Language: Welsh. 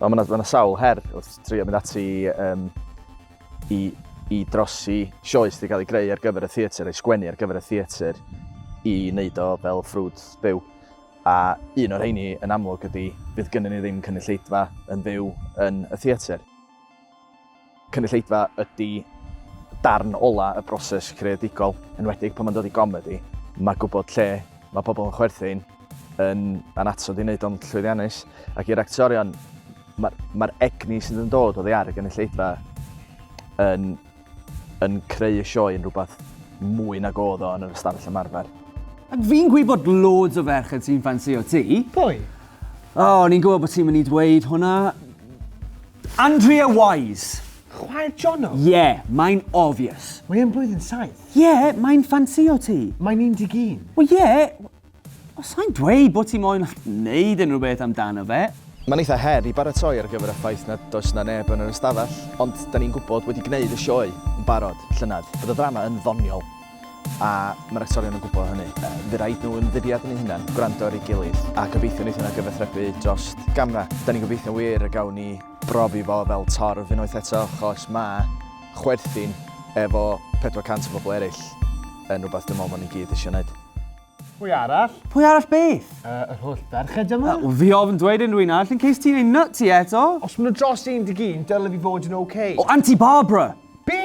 Mae yna sawl her wrth trio mynd ati i drosi sioes wedi cael ei greu ar gyfer y theatr, ei sgwennu ar gyfer y theatr i wneud o fel ffrwd byw. A un o'r rheini yn amlwg ydy bydd gynnon ni ddim cynulleidfa yn fyw yn y theatr. Cynulleidfa ydy darn ola y broses creadigol, enwedig pan mae'n dod i gomedi. Mae gwybod lle mae pobl yn chwerthin yn anatod i wneud o'n llwyddiannus, ac i'r actorion mae'r egni sydd yn dod oddi ar y gynulleidfa yn creu y sioe yn rhywbeth mwy nag oedd o yn yr ystafell ymarfer. Ac fi'n gwybod loads o ferched sy'n ffansio ti. Pwy? Ni'n gwybod bod ti'n mynd i dweud hwnna. Andrea Wise. Chwaer Jono? Mae'n obvious. Mae'n blwyddyn 7. Mae'n ffansio ti. Mae'n 11. Os sa'n dweud bod ti'n moyn wneud unrhyw beth amdano fe. Mae'n eitha her i baratoi ar gyfer y ffaith na does na neb yn yr ystafell, ond da ni'n gwybod wedi gwneud y sioe yn barod llynedd, bod y ddrama yn ddoniol, a mae'r actorion yn gwybod hynny. Fe rhaid nhw yn fuddiad yn eu hunain, gwrando ar ei gilydd, a gobeithio wneud hynna gyfathrebu dros gamra. Da ni'n gobeithio wir y gawn ni brofi fo fel torf unwaith eto, achos mae chwerthin efo 400 o bobl eraill yn rhywbeth dim ond ma'n i gyd eisiau gwneud. Pwy arall? Pwy arall beth? Yr holl ferched yma. Fi ofyn dweud unrhyw un arall yn case ti'n ei nuts i eto. Os maen nhw dros 11, dylai fi fod yn okay. Auntie Barbara. Be?